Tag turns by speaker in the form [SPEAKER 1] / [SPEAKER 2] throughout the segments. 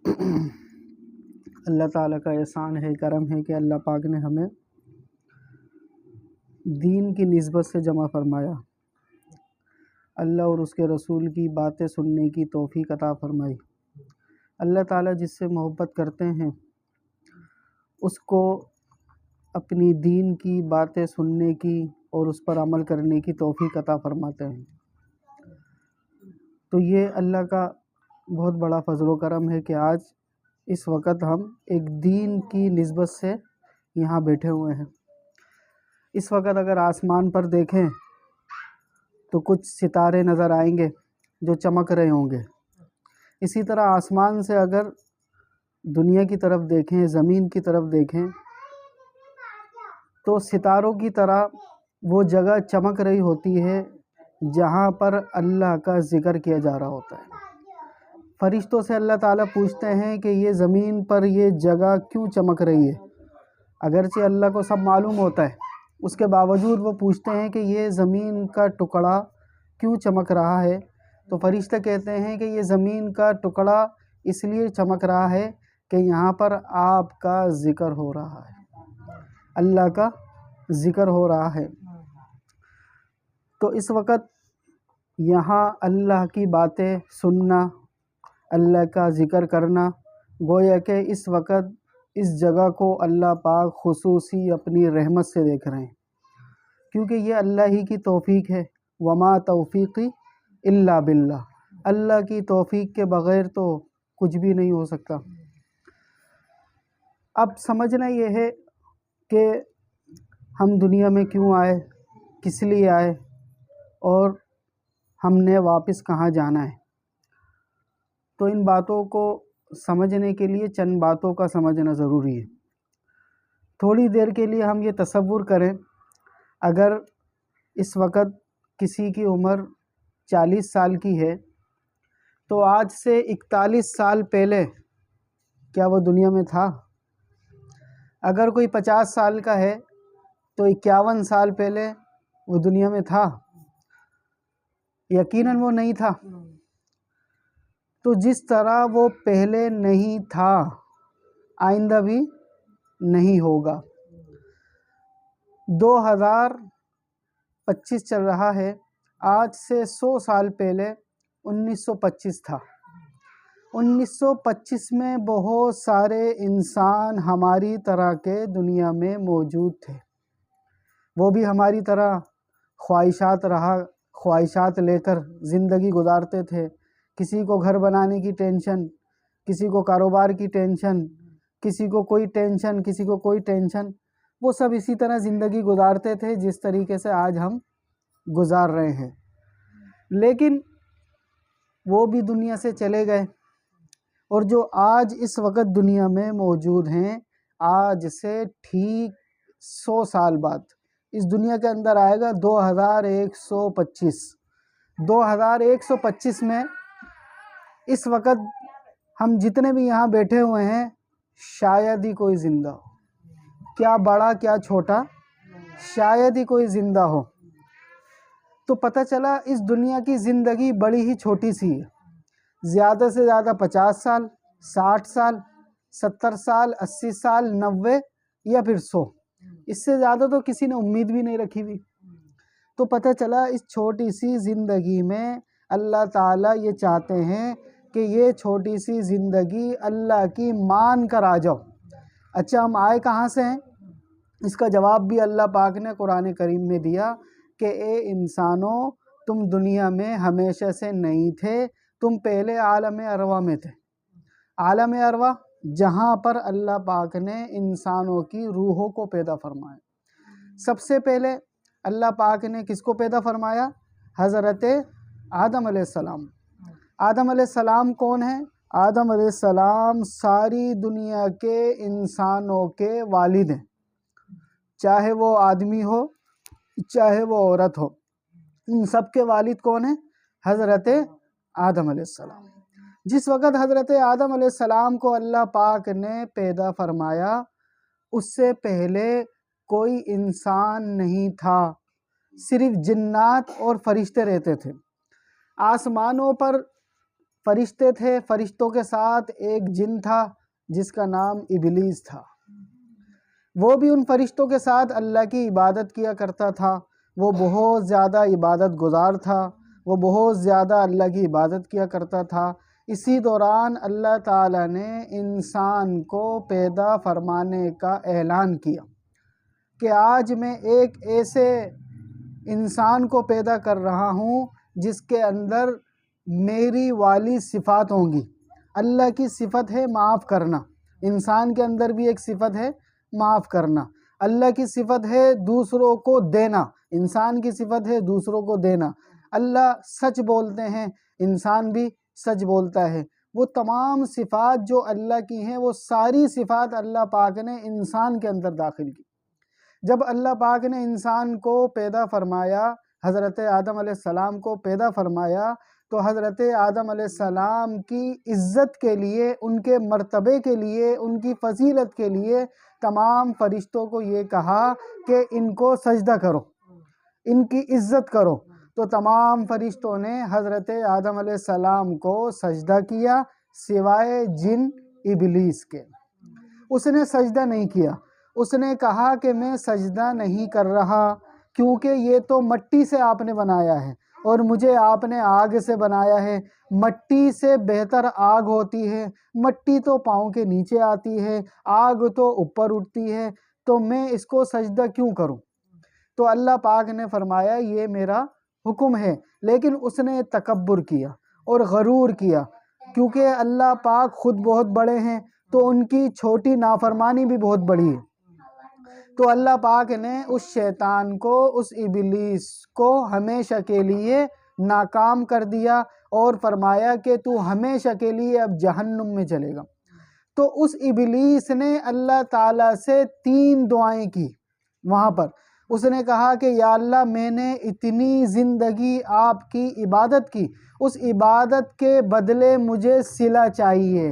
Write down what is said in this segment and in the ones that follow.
[SPEAKER 1] اللہ تعالیٰ کا احسان ہے، کرم ہے کہ اللہ پاک نے ہمیں دین کی نسبت سے جمع فرمایا، اللہ اور اس کے رسول کی باتیں سننے کی توفیق عطا فرمائی۔ اللہ تعالیٰ جس سے محبت کرتے ہیں اس کو اپنی دین کی باتیں سننے کی اور اس پر عمل کرنے کی توفیق عطا فرماتے ہیں۔ تو یہ اللہ کا بہت بڑا فضل و کرم ہے کہ آج اس وقت ہم ایک دین کی نسبت سے یہاں بیٹھے ہوئے ہیں۔ اس وقت اگر آسمان پر دیکھیں تو کچھ ستارے نظر آئیں گے جو چمک رہے ہوں گے۔ اسی طرح آسمان سے اگر دنیا کی طرف دیکھیں، زمین کی طرف دیکھیں تو ستاروں کی طرح وہ جگہ چمک رہی ہوتی ہے جہاں پر اللہ کا ذکر کیا جا رہا ہوتا ہے۔ فرشتوں سے اللہ تعالیٰ پوچھتے ہیں کہ یہ زمین پر یہ جگہ کیوں چمک رہی ہے؟ اگرچہ اللہ کو سب معلوم ہوتا ہے، اس کے باوجود وہ پوچھتے ہیں کہ یہ زمین کا ٹکڑا کیوں چمک رہا ہے؟ تو فرشتے کہتے ہیں کہ یہ زمین کا ٹکڑا اس لیے چمک رہا ہے کہ یہاں پر آپ کا ذکر ہو رہا ہے، اللہ کا ذکر ہو رہا ہے۔ تو اس وقت یہاں اللہ کی باتیں سننا، اللہ کا ذکر کرنا، گویا کہ اس وقت اس جگہ کو اللہ پاک خصوصی اپنی رحمت سے دیکھ رہے ہیں، کیونکہ یہ اللہ ہی کی توفیق ہے۔ وما توفیقی الا باللہ، اللہ کی توفیق کے بغیر تو کچھ بھی نہیں ہو سکتا۔ اب سمجھنا یہ ہے کہ ہم دنیا میں کیوں آئے، کس لیے آئے اور ہم نے واپس کہاں جانا ہے۔ تو ان باتوں کو سمجھنے کے لیے چند باتوں کا سمجھنا ضروری ہے۔ تھوڑی دیر کے لیے ہم یہ تصور کریں، اگر اس وقت کسی کی عمر 40 سال کی ہے تو آج سے 41 سال پہلے کیا وہ دنیا میں تھا؟ اگر کوئی 50 سال کا ہے تو 51 سال پہلے وہ دنیا میں تھا؟ یقیناً وہ نہیں تھا۔ تو جس طرح وہ پہلے نہیں تھا، آئندہ بھی نہیں ہوگا۔ 2025 چل رہا ہے، آج سے 100 سال پہلے 1925 تھا۔ 1925 میں بہت سارے انسان ہماری طرح کے دنیا میں موجود تھے، وہ بھی ہماری طرح خواہشات لے کر زندگی گزارتے تھے۔ کسی کو گھر بنانے کی ٹینشن، کسی کو کاروبار کی ٹینشن، کسی کو کوئی ٹینشن، کسی کو کوئی ٹینشن، وہ سب اسی طرح زندگی گزارتے تھے جس طریقے سے آج ہم گزار رہے ہیں۔ لیکن وہ بھی دنیا سے چلے گئے، اور جو آج اس وقت دنیا میں موجود ہیں، آج سے ٹھیک 100 سال بعد اس دنیا کے اندر آئے گا 2125۔ 2125 میں اس وقت ہم جتنے بھی یہاں بیٹھے ہوئے ہیں شاید ہی کوئی زندہ ہو، کیا بڑا کیا چھوٹا، شاید ہی کوئی زندہ ہو۔ تو پتہ چلا اس دنیا کی زندگی بڑی ہی چھوٹی سی ہے، زیادہ سے زیادہ 50 سال، 60 سال، 70 سال، 80 سال، 90 یا پھر 100، اس سے زیادہ تو کسی نے امید بھی نہیں رکھی ہوئی۔ تو پتہ چلا اس چھوٹی سی زندگی میں اللہ تعالیٰ یہ چاہتے ہیں کہ یہ چھوٹی سی زندگی اللہ کی مان کر آ جاؤ۔ اچھا، ہم آئے کہاں سے ہیں؟ اس کا جواب بھی اللہ پاک نے قرآن کریم میں دیا کہ اے انسانوں، تم دنیا میں ہمیشہ سے نہیں تھے، تم پہلے عالم ارواح میں تھے۔ عالم ارواح جہاں پر اللہ پاک نے انسانوں کی روحوں کو پیدا فرمایا۔ سب سے پہلے اللہ پاک نے کس کو پیدا فرمایا؟ حضرت آدم علیہ السلام۔ آدم علیہ السلام کون ہیں؟ آدم علیہ السلام ساری دنیا کے انسانوں کے والد ہیں، چاہے وہ آدمی ہو چاہے وہ عورت ہو، ان سب کے والد کون ہیں؟ حضرت آدم علیہ السلام۔ جس وقت حضرت آدم علیہ السلام کو اللہ پاک نے پیدا فرمایا، اس سے پہلے کوئی انسان نہیں تھا، صرف جنات اور فرشتے رہتے تھے۔ آسمانوں پر فرشتے تھے، فرشتوں کے ساتھ ایک جن تھا جس کا نام ابلیس تھا. وہ بھی ان فرشتوں کے ساتھ اللہ کی عبادت کیا کرتا تھا. وہ بہت زیادہ عبادت گزار تھا، وہ بہت زیادہ اللہ کی عبادت کیا کرتا تھا. اسی دوران اللہ تعالیٰ نے انسان کو پیدا فرمانے کا اعلان کیا کہ آج میں ایک ایسے انسان کو پیدا کر رہا ہوں جس کے اندر میری والی صفات ہوں گی. اللہ کی صفت ہے معاف کرنا، انسان کے اندر بھی ایک صفت ہے معاف کرنا. اللہ کی صفت ہے دوسروں کو دینا، انسان کی صفت ہے دوسروں کو دینا. اللہ سچ بولتے ہیں، انسان بھی سچ بولتا ہے. وہ تمام صفات جو اللہ کی ہیں وہ ساری صفات اللہ پاک نے انسان کے اندر داخل کی. جب اللہ پاک نے انسان کو پیدا فرمایا، حضرت آدم علیہ السلام کو پیدا فرمایا، تو حضرت آدم علیہ السلام کی عزت کے لیے، ان کے مرتبے کے لیے، ان کی فضیلت کے لیے تمام فرشتوں کو یہ کہا کہ ان کو سجدہ کرو، ان کی عزت کرو. تو تمام فرشتوں نے حضرت آدم علیہ السلام کو سجدہ کیا سوائے جن ابلیس کے. اس نے سجدہ نہیں کیا. اس نے کہا کہ میں سجدہ نہیں کر رہا کیونکہ یہ تو مٹی سے آپ نے بنایا ہے اور مجھے آپ نے آگ سے بنایا ہے. مٹی سے بہتر آگ ہوتی ہے، مٹی تو پاؤں کے نیچے آتی ہے، آگ تو اوپر اٹھتی ہے، تو میں اس کو سجدہ کیوں کروں؟ تو اللہ پاک نے فرمایا یہ میرا حکم ہے. لیکن اس نے تکبر کیا اور غرور کیا، کیونکہ اللہ پاک خود بہت بڑے ہیں تو ان کی چھوٹی نافرمانی بھی بہت بڑی ہے. تو اللہ پاک نے اس شیطان کو، اس ابلیس کو ہمیشہ کے لیے ناکام کر دیا اور فرمایا کہ تو ہمیشہ کے لیے اب جہنم میں چلے گا. تو اس ابلیس نے اللہ تعالیٰ سے 3 دعائیں کی. وہاں پر اس نے کہا کہ یا اللہ میں نے اتنی زندگی آپ کی عبادت کی، اس عبادت کے بدلے مجھے صلہ چاہیے.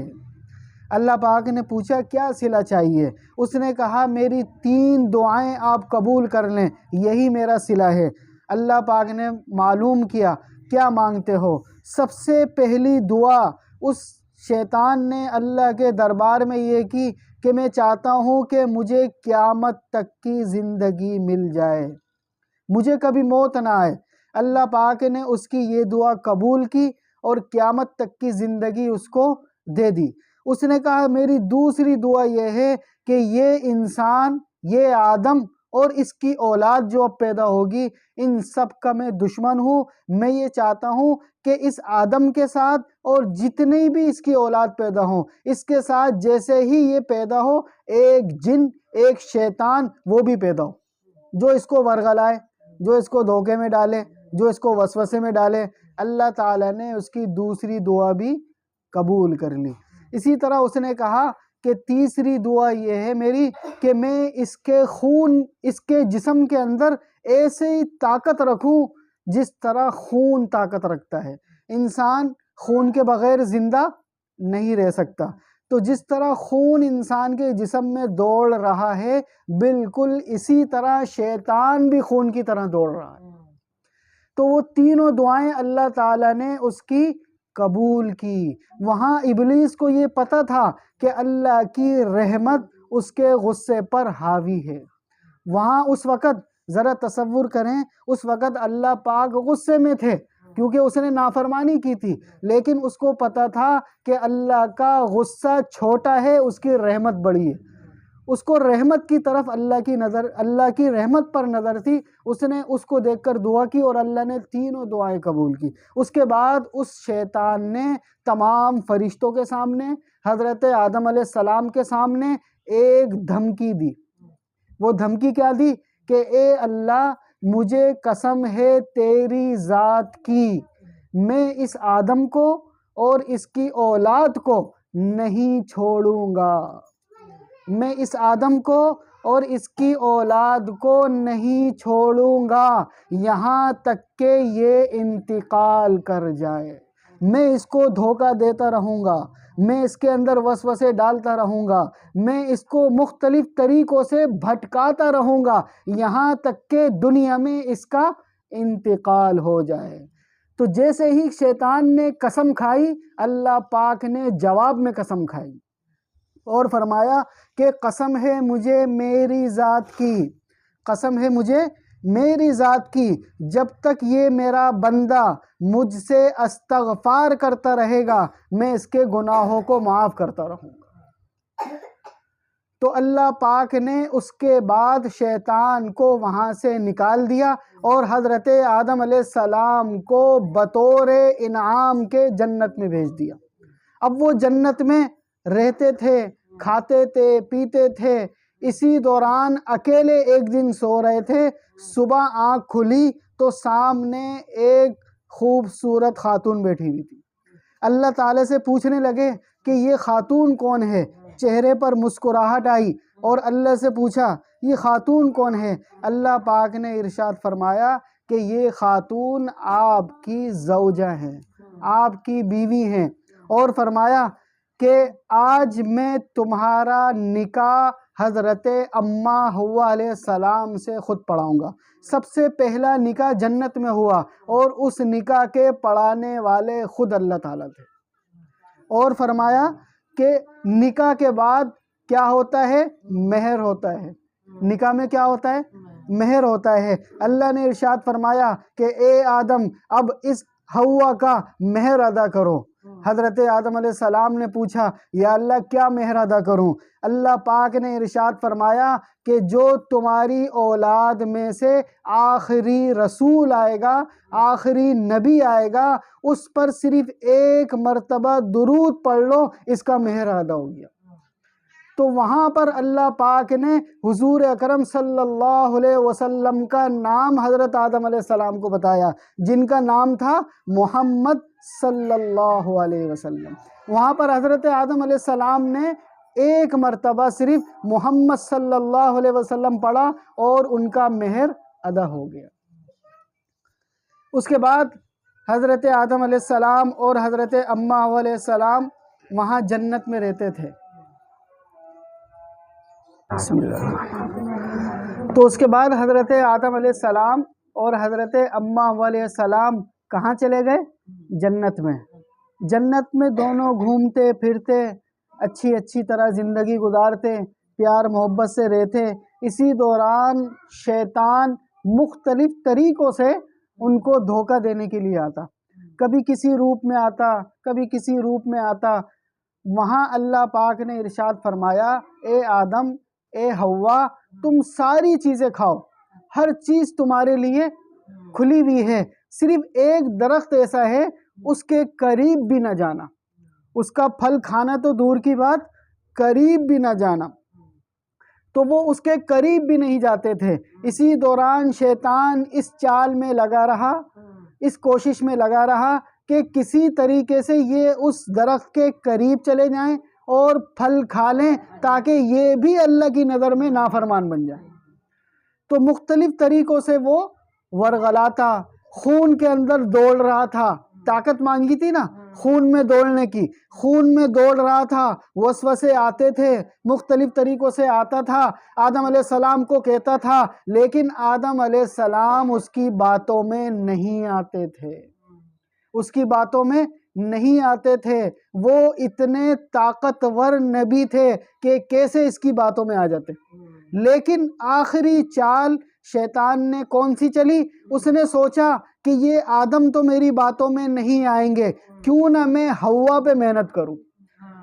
[SPEAKER 1] اللہ پاک نے پوچھا کیا صلہ چاہیے؟ اس نے کہا میری 3 دعائیں آپ قبول کر لیں، یہی میرا صلہ ہے. اللہ پاک نے معلوم کیا کیا مانگتے ہو. سب سے پہلی دعا اس شیطان نے اللہ کے دربار میں یہ کی کہ میں چاہتا ہوں کہ مجھے قیامت تک کی زندگی مل جائے، مجھے کبھی موت نہ آئے. اللہ پاک نے اس کی یہ دعا قبول کی اور قیامت تک کی زندگی اس کو دے دی. اس نے کہا میری دوسری دعا یہ ہے کہ یہ انسان، یہ آدم اور اس کی اولاد جو اب پیدا ہوگی، ان سب کا میں دشمن ہوں. میں یہ چاہتا ہوں کہ اس آدم کے ساتھ اور جتنی بھی اس کی اولاد پیدا ہوں، اس کے ساتھ جیسے ہی یہ پیدا ہو ایک جن، ایک شیطان وہ بھی پیدا ہو جو اس کو ورغلائے، جو اس کو دھوکے میں ڈالے، جو اس کو وسوسے میں ڈالے. اللہ تعالیٰ نے اس کی دوسری دعا بھی قبول کر لی. اسی طرح اس نے کہا کہ تیسری دعا یہ ہے میری کہ میں اس کے خون، اس کے جسم کے اندر ایسے ہی طاقت رکھوں جس طرح خون طاقت رکھتا ہے. انسان خون کے بغیر زندہ نہیں رہ سکتا، تو جس طرح خون انسان کے جسم میں دوڑ رہا ہے بالکل اسی طرح شیطان بھی خون کی طرح دوڑ رہا ہے. تو وہ تینوں دعائیں اللہ تعالیٰ نے اس کی قبول کی. وہاں ابلیس کو یہ پتہ تھا کہ اللہ کی رحمت اس کے غصے پر حاوی ہے. وہاں اس وقت ذرا تصور کریں، اس وقت اللہ پاک غصے میں تھے کیونکہ اس نے نافرمانی کی تھی، لیکن اس کو پتہ تھا کہ اللہ کا غصہ چھوٹا ہے، اس کی رحمت بڑی ہے. اس کو رحمت کی طرف اللہ کی نظر، اللہ کی رحمت پر نظر تھی. اس نے اس کو دیکھ کر دعا کی اور اللہ نے تینوں دعائیں قبول کی. اس کے بعد اس شیطان نے تمام فرشتوں کے سامنے، حضرت آدم علیہ السلام کے سامنے ایک دھمکی دی. وہ دھمکی کیا دی کہ اے اللہ مجھے قسم ہے تیری ذات کی، میں اس آدم کو اور اس کی اولاد کو نہیں چھوڑوں گا، میں اس آدم کو اور اس کی اولاد کو نہیں چھوڑوں گا یہاں تک کہ یہ انتقال کر جائے. میں اس کو دھوکہ دیتا رہوں گا، میں اس کے اندر وسوسے ڈالتا رہوں گا، میں اس کو مختلف طریقوں سے بھٹکاتا رہوں گا یہاں تک کہ دنیا میں اس کا انتقال ہو جائے. تو جیسے ہی شیطان نے قسم کھائی، اللہ پاک نے جواب میں قسم کھائی اور فرمایا کہ قسم ہے مجھے میری ذات کی، قسم ہے مجھے میری ذات کی، جب تک یہ میرا بندہ مجھ سے استغفار کرتا رہے گا میں اس کے گناہوں کو معاف کرتا رہوں گا۔ تو اللہ پاک نے اس کے بعد شیطان کو وہاں سے نکال دیا اور حضرت آدم علیہ السلام کو بطور انعام کے جنت میں بھیج دیا۔ اب وہ جنت میں رہتے تھے، کھاتے تھے، پیتے تھے۔ اسی دوران اکیلے ایک دن سو رہے تھے، صبح آنکھ کھلی تو سامنے ایک خوبصورت خاتون بیٹھی ہوئی تھی۔ اللہ تعالیٰ سے پوچھنے لگے کہ یہ خاتون کون ہے؟ چہرے پر مسکراہٹ آئی اور اللہ سے پوچھا یہ خاتون کون ہے؟ اللہ پاک نے ارشاد فرمایا کہ یہ خاتون آپ کی زوجہ ہیں، آپ کی بیوی ہیں، اور فرمایا کہ آج میں تمہارا نکاح حضرت اماں حوا علیہ السلام سے خود پڑھاؤں گا۔ سب سے پہلا نکاح جنت میں ہوا اور اس نکاح کے پڑھانے والے خود اللہ تعالیٰ تھے۔ اور فرمایا کہ نکاح کے بعد کیا ہوتا ہے؟ مہر ہوتا ہے۔ نکاح میں کیا ہوتا ہے؟ مہر ہوتا ہے۔ اللہ نے ارشاد فرمایا کہ اے آدم اب اس حوا کا مہر ادا کرو۔ حضرت آدم علیہ السلام نے پوچھا یا اللہ کیا مہر ادا کروں؟ اللہ پاک نے ارشاد فرمایا کہ جو تمہاری اولاد میں سے آخری رسول آئے گا، آخری نبی آئے گا، اس پر صرف ایک مرتبہ درود پڑھ لو، اس کا مہر ادا ہو گیا۔ تو وہاں پر اللہ پاک نے حضور اکرم صلی اللہ علیہ وسلم کا نام حضرت آدم علیہ السلام کو بتایا، جن کا نام تھا محمد صلی اللہ علیہ وسلم۔ وہاں پر حضرت آدم علیہ السلام نے ایک مرتبہ صرف محمد صلی اللہ علیہ وسلم پڑھا اور ان کا مہر ادا ہو گیا۔ اس کے بعد حضرت آدم علیہ السلام اور حضرت اماں حوا علیہ السلام وہاں جنت میں رہتے تھے۔ بسم اللہ الرحمن الرحیم۔ تو اس کے بعد حضرت آدم علیہ السلام اور حضرت اماں حوا علیہ السلام کہاں چلے گئے؟ جنت میں۔ جنت میں دونوں گھومتے پھرتے، اچھی طرح زندگی گزارتے، پیار محبت سے رہتے۔ اسی دوران شیطان مختلف طریقوں سے ان کو دھوکہ دینے کے لیے آتا، کبھی کسی روپ میں آتا، کبھی کسی روپ میں آتا۔ وہاں اللہ پاک نے ارشاد فرمایا اے آدم، اے حوا، تم ساری چیزیں کھاؤ، ہر چیز تمہارے لیے کھلی ہوئی ہے، صرف ایک درخت ایسا ہے اس کے قریب بھی نہ جانا، اس کا پھل کھانا تو دور کی بات، قریب بھی نہ جانا۔ تو وہ اس کے قریب بھی نہیں جاتے تھے۔ اسی دوران شیطان اس چال میں لگا رہا، اس کوشش میں لگا رہا کہ کسی طریقے سے یہ اس درخت کے قریب چلے جائیں اور پھل کھا لیں تاکہ یہ بھی اللہ کی نظر میں نافرمان بن جائیں۔ تو مختلف طریقوں سے وہ ورغلاتا، خون کے اندر دوڑ رہا تھا، طاقت مانگی تھی نا خون میں دوڑنے کی، خون میں دوڑ رہا تھا، وسوسے آتے تھے، مختلف طریقوں سے آتا تھا، آدم علیہ السلام کو کہتا تھا، لیکن آدم علیہ السلام اس کی باتوں میں نہیں آتے تھے، اس کی باتوں میں نہیں آتے تھے۔ وہ اتنے طاقتور نبی تھے کہ کیسے اس کی باتوں میں آ جاتے۔ لیکن آخری چال شیطان نے کون سی چلی؟ اس نے سوچا کہ یہ آدم تو میری باتوں میں نہیں آئیں گے، کیوں نہ میں حوا پہ محنت کروں۔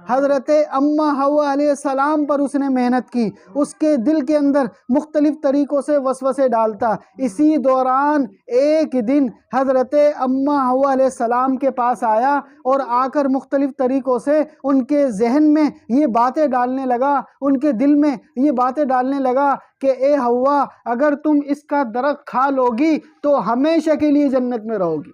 [SPEAKER 1] حضرت اماں حوا علیہ السلام پر اس نے محنت کی، اس کے دل کے اندر مختلف طریقوں سے وسوسے ڈالتا۔ اسی دوران ایک دن حضرت اماں حوا علیہ السلام کے پاس آیا اور آ کر مختلف طریقوں سے ان کے ذہن میں یہ باتیں ڈالنے لگا، ان کے دل میں یہ باتیں ڈالنے لگا کہ اے حوا، اگر تم اس کا درخت کھا لو گی تو ہمیشہ کے لیے جنت میں رہو گی،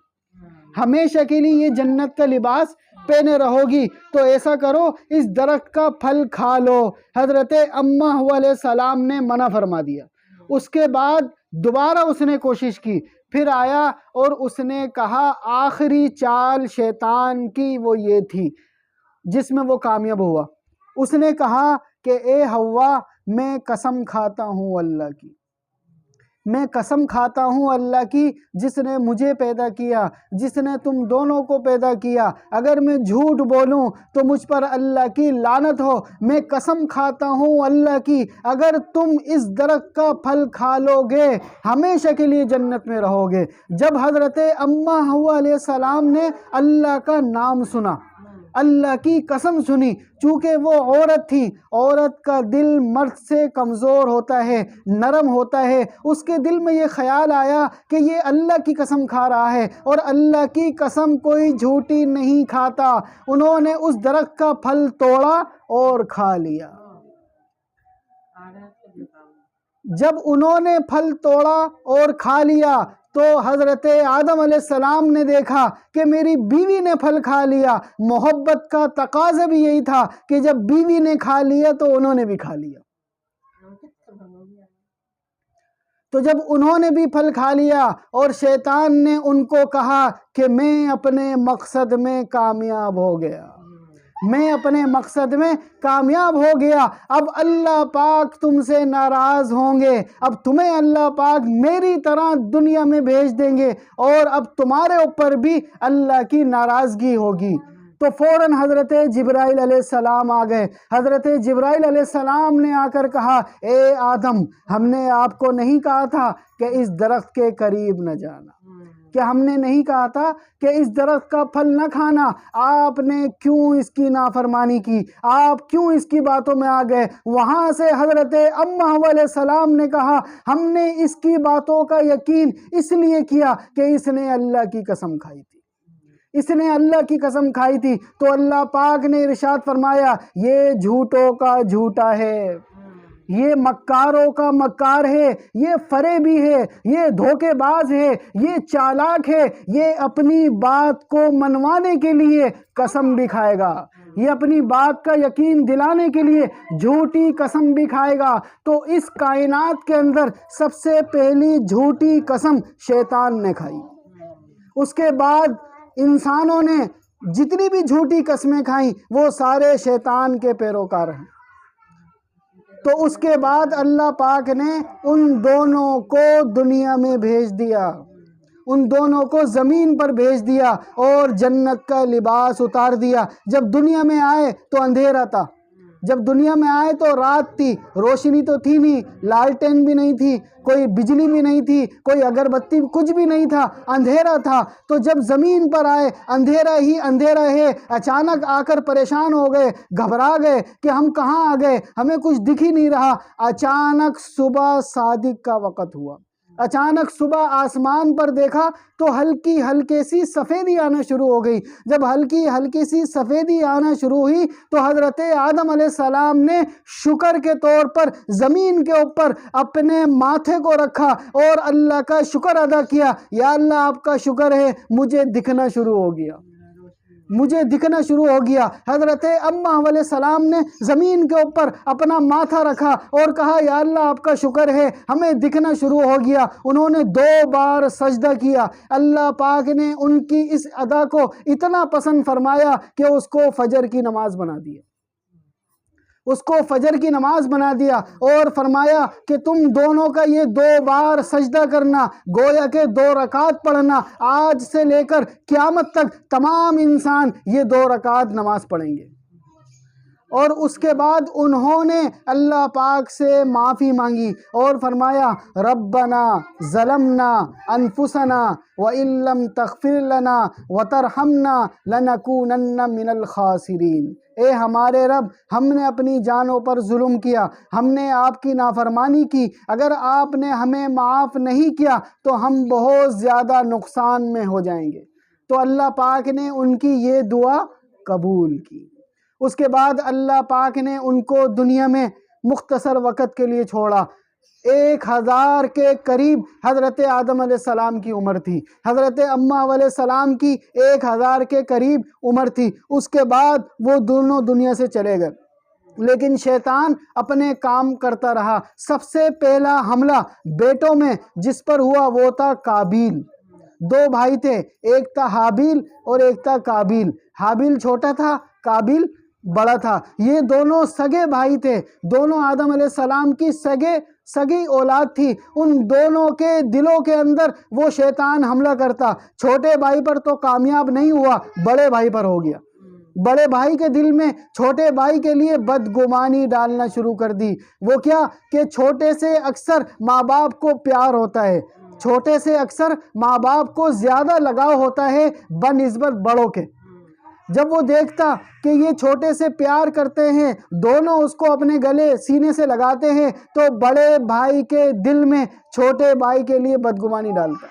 [SPEAKER 1] ہمیشہ کے لیے یہ جنت کا لباس پہنے رہو گی، تو ایسا کرو اس درخت کا پھل کھا لو۔ حضرت اماں حوا علیہ السلام نے منع فرما دیا۔ اس کے بعد دوبارہ اس نے کوشش کی، پھر آیا اور اس نے کہا، آخری چال شیطان کی وہ یہ تھی جس میں وہ کامیاب ہوا۔ اس نے کہا کہ اے حوا، میں قسم کھاتا ہوں اللہ کی میں قسم کھاتا ہوں اللہ کی جس نے مجھے پیدا کیا، جس نے تم دونوں کو پیدا کیا، اگر میں جھوٹ بولوں تو مجھ پر اللہ کی لعنت ہو۔ میں قسم کھاتا ہوں اللہ کی اگر تم اس درخت کا پھل کھا لو گے ہمیشہ کے لیے جنت میں رہو گے۔ جب حضرت اماں حوا علیہ السلام نے اللہ کا نام سنا، اللہ کی قسم سنی، چونکہ وہ عورت تھی، عورت کا دل مرد سے کمزور ہوتا ہے، نرم ہوتا ہے، اس کے دل میں یہ خیال آیا کہ یہ اللہ کی قسم کھا رہا ہے اور اللہ کی قسم کوئی جھوٹی نہیں کھاتا۔ انہوں نے اس درخت کا پھل توڑا اور کھا لیا۔ جب انہوں نے پھل توڑا اور کھا لیا تو حضرت آدم علیہ السلام نے دیکھا کہ میری بیوی نے پھل کھا لیا۔ محبت کا تقاضا بھی یہی تھا کہ جب بیوی نے کھا لیا تو انہوں نے بھی کھا لیا۔ تو جب انہوں نے بھی پھل کھا لیا اور شیطان نے ان کو کہا کہ میں اپنے مقصد میں کامیاب ہو گیا، میں اپنے مقصد میں کامیاب ہو گیا، اب اللہ پاک تم سے ناراض ہوں گے، اب تمہیں اللہ پاک میری طرح دنیا میں بھیج دیں گے اور اب تمہارے اوپر بھی اللہ کی ناراضگی ہوگی۔ تو فوراً حضرت جبرائیل علیہ السلام آ گئے۔ حضرت جبرائیل علیہ السلام نے آ کر کہا، اے آدم، ہم نے آپ کو نہیں کہا تھا کہ اس درخت کے قریب نہ جانا؟ کہ ہم نے نہیں کہا تھا کہ اس درخت کا پھل نہ کھانا؟ آپ نے کیوں اس کی نافرمانی کی؟ آپ کیوں اس کی باتوں میں آ گئے؟ وہاں سے حضرت اماں حوا علیہ السلام نے کہا، ہم نے اس کی باتوں کا یقین اس لیے کیا کہ اس نے اللہ کی قسم کھائی تھی، اس نے اللہ کی قسم کھائی تھی۔ تو اللہ پاک نے ارشاد فرمایا، یہ جھوٹوں کا جھوٹا ہے، یہ مکاروں کا مکار ہے، یہ فریبی ہے، یہ دھوکے باز ہے، یہ چالاک ہے، یہ اپنی بات کو منوانے کے لیے قسم بھی کھائے گا، یہ اپنی بات کا یقین دلانے کے لیے جھوٹی قسم بھی کھائے گا۔ تو اس کائنات کے اندر سب سے پہلی جھوٹی قسم شیطان نے کھائی۔ اس کے بعد انسانوں نے جتنی بھی جھوٹی قسمیں کھائیں وہ سارے شیطان کے پیروکار ہیں۔ تو اس کے بعد اللہ پاک نے ان دونوں کو دنیا میں بھیج دیا، ان دونوں کو زمین پر بھیج دیا اور جنت کا لباس اتار دیا۔ جب دنیا میں آئے تو اندھیرا تھا، جب دنیا میں آئے تو رات تھی، روشنی تو تھی نہیں، لالٹین بھی نہیں تھی، کوئی بجلی بھی نہیں تھی، کوئی اگربتی، کچھ بھی نہیں تھا، اندھیرا تھا۔ تو جب زمین پر آئے اندھیرا ہی اندھیرا ہے، اچانک آ کر پریشان ہو گئے، گھبرا گئے کہ ہم کہاں آ گئے، ہمیں کچھ دکھ ہی نہیں رہا۔ اچانک صبح صادق کا وقت ہوا، اچانک صبح آسمان پر دیکھا تو ہلکی ہلکی سی سفیدی آنا شروع ہو گئی۔ جب ہلکی ہلکی سی سفیدی آنا شروع ہوئی تو حضرت آدم علیہ السلام نے شکر کے طور پر زمین کے اوپر اپنے ماتھے کو رکھا اور اللہ کا شکر ادا کیا، یا اللہ آپ کا شکر ہے مجھے دکھنا شروع ہو گیا، مجھے دکھنا شروع ہو گیا۔ حضرت اماں علیہ السلام نے زمین کے اوپر اپنا ماتھا رکھا اور کہا، یا اللہ آپ کا شکر ہے ہمیں دکھنا شروع ہو گیا۔ انہوں نے 2 بار سجدہ کیا۔ اللہ پاک نے ان کی اس ادا کو اتنا پسند فرمایا کہ اس کو فجر کی نماز بنا دیا، اس کو فجر کی نماز بنا دیا اور فرمایا کہ تم دونوں کا یہ 2 بار سجدہ کرنا، گویا کہ 2 رکعت پڑھنا، آج سے لے کر قیامت تک تمام انسان یہ 2 رکعت نماز پڑھیں گے۔ اور اس کے بعد انہوں نے اللہ پاک سے معافی مانگی اور فرمایا، ربنا ظلمنا انفسنا وَإِن لَّمْ تَغْفِرْ لَنَا وَتَرْحَمْنَا لَنَكُونَنَّ مِنَ الْخَاسِرِينَ۔ اے ہمارے رب، ہم نے اپنی جانوں پر ظلم کیا، ہم نے آپ کی نافرمانی کی، اگر آپ نے ہمیں معاف نہیں کیا تو ہم بہت زیادہ نقصان میں ہو جائیں گے۔ تو اللہ پاک نے ان کی یہ دعا قبول کی۔ اس کے بعد اللہ پاک نے ان کو دنیا میں مختصر وقت کے لیے چھوڑا۔ 1000 کے قریب حضرت آدم علیہ السلام کی عمر تھی، حضرت اماں علیہ السلام کی 1000 کے قریب عمر تھی۔ اس کے بعد وہ دونوں دنیا سے چلے گئے، لیکن شیطان اپنے کام کرتا رہا۔ سب سے پہلا حملہ بیٹوں میں جس پر ہوا وہ تھا قابیل۔ 2 بھائی تھے، ایک تھا حابیل اور ایک تھا قابیل۔ حابیل چھوٹا تھا، قابیل بڑا تھا۔ یہ دونوں سگے بھائی تھے، دونوں آدم علیہ السلام کی سگے سگی اولاد تھی، ان دونوں کے دلوں کے اندر وہ شیطان حملہ کرتا۔ چھوٹے بھائی پر تو کامیاب نہیں ہوا، بڑے بھائی پر ہو گیا۔ بڑے بھائی کے دل میں چھوٹے بھائی کے لیے بدگمانی ڈالنا شروع کر دی۔ وہ کیا کہ چھوٹے سے اکثر ماں باپ کو پیار ہوتا ہے، چھوٹے سے اکثر ماں باپ کو زیادہ لگاؤ ہوتا ہے بنسبت بڑوں کے۔ جب وہ دیکھتا کہ یہ چھوٹے سے پیار کرتے ہیں، دونوں اس کو اپنے گلے سینے سے لگاتے ہیں، تو بڑے بھائی کے دل میں چھوٹے بھائی کے لیے بدگمانی ڈالتا